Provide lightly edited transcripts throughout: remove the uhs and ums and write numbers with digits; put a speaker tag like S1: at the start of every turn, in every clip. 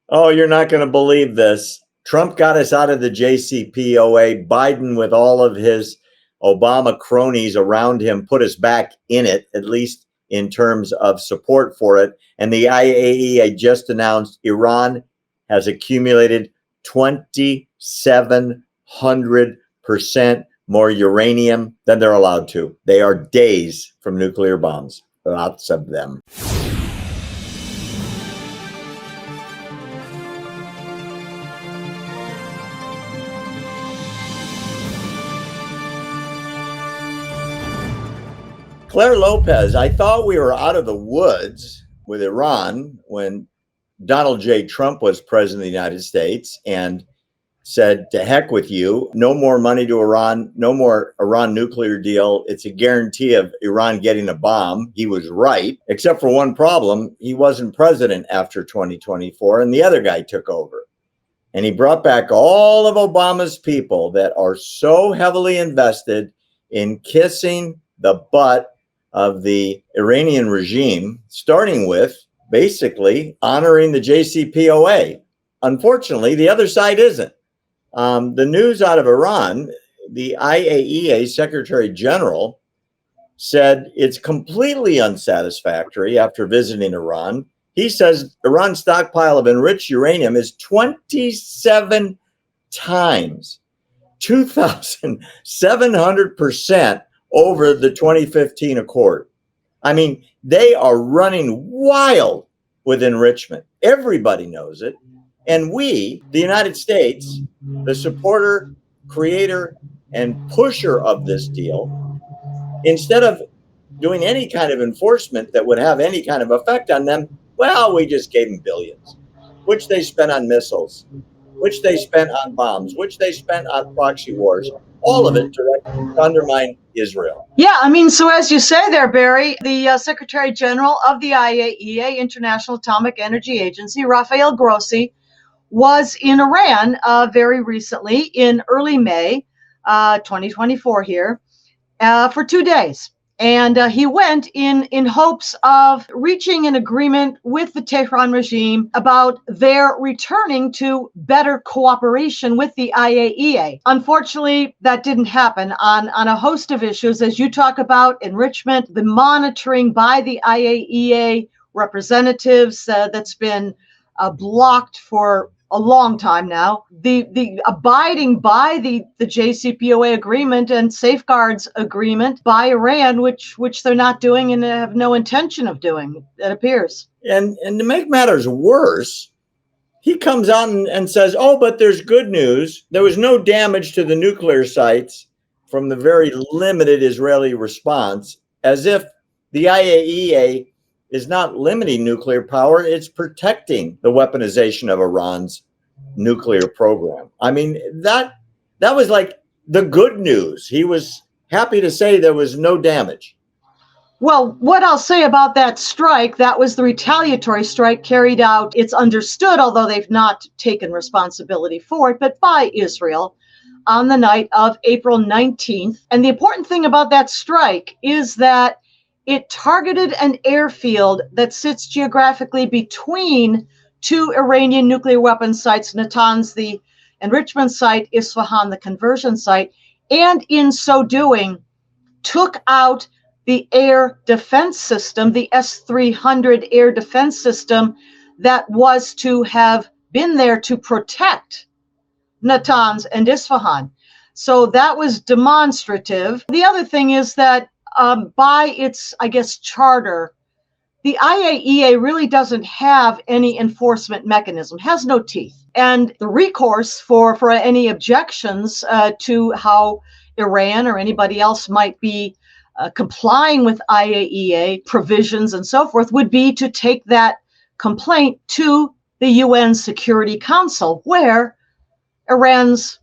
S1: Oh, you're not going to believe this. Trump got us out of the JCPOA. Biden, with all of his Obama cronies around him, put us back in it, at least in terms of support for it. And the IAEA just announced Iran has accumulated 2,700% more uranium than they're allowed to. They are days from nuclear bombs, lots of them. Claire Lopez, I thought we were out of the woods with Iran when Donald J. Trump was president of the United States and said, to heck with you, no more money to Iran, no more Iran nuclear deal. It's a guarantee of Iran getting a bomb. He was right, except for one problem. He wasn't president after 2024, and the other guy took over. And he brought back all of Obama's people that are so heavily invested in kissing the butt of the Iranian regime, starting with basically honoring the JCPOA. Unfortunately, the other side isn't. The news out of Iran, the IAEA Secretary General said it's completely unsatisfactory after visiting Iran. He says Iran's stockpile of enriched uranium is 27 times, 2,700% over the 2015 accord. I mean, they are running wild with enrichment. Everybody knows it. And we, the United States, the supporter, creator, and pusher of this deal, instead of doing any kind of enforcement that would have any kind of effect on them, well, we just gave them billions, which they spent on missiles, which they spent on bombs, which they spent on proxy wars, all of it directly to undermine Israel.
S2: Yeah, I mean, so as you say there, Barry, the Secretary General of the IAEA, International Atomic Energy Agency, Rafael Grossi, was in Iran very recently in early May 2024 here for 2 days. And he went in hopes of reaching an agreement with the Tehran regime about their returning to better cooperation with the IAEA. Unfortunately, that didn't happen on a host of issues, as you talk about enrichment, the monitoring by the IAEA representatives that's been blocked for a long time now, the abiding by the JCPOA agreement and safeguards agreement by Iran, which they're not doing and have no intention of doing, it appears.
S1: And to make matters worse, he comes out and says, oh, but there's good news. There was no damage to the nuclear sites from the very limited Israeli response, as if the IAEA is not limiting nuclear power, it's protecting the weaponization of Iran's nuclear program. I mean, that was like the good news. He was happy to say there was no damage.
S2: Well, what I'll say about that strike, that was the retaliatory strike carried out, it's understood, although they've not taken responsibility for it, but by Israel on the night of April 19th. And the important thing about that strike is that it targeted an airfield that sits geographically between two Iranian nuclear weapon sites, Natanz, the enrichment site, Isfahan, the conversion site, and in so doing, took out the air defense system, the S-300 air defense system that was to have been there to protect Natanz and Isfahan. So that was demonstrative. The other thing is that by its, I guess, charter, the IAEA really doesn't have any enforcement mechanism, has no teeth. And the recourse for any objections to how Iran or anybody else might be complying with IAEA provisions and so forth would be to take that complaint to the UN Security Council, where Iran's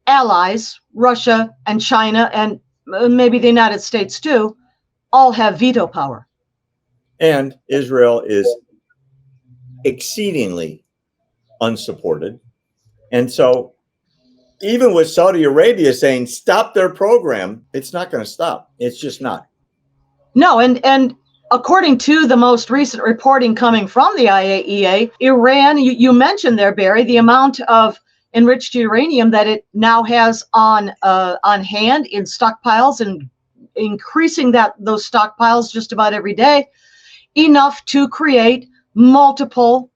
S2: allies, Russia and China, and maybe the United States too, all have veto power.
S1: And Israel is exceedingly unsupported. And so even with Saudi Arabia saying stop their program, it's not going to stop. It's just not.
S2: No, and According to the most recent reporting coming from the IAEA, Iran, you mentioned there, Barry, the amount of enriched uranium that it now has on hand in stockpiles, and increasing those stockpiles just about every day, enough to create multiple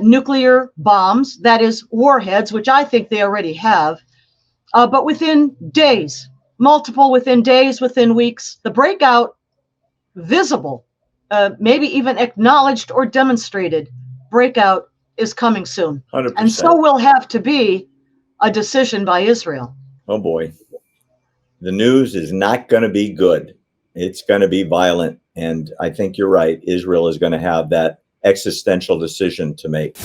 S2: nuclear bombs, that is warheads, which I think they already have, but within days, multiple within days, within weeks, the breakout, visible, maybe even acknowledged or demonstrated breakout is coming soon.
S1: 100%.
S2: And so will have to be a decision by Israel.
S1: Oh boy. The news is not going to be good. It's going to be violent. And I think you're right. Israel is going to have that existential decision to make.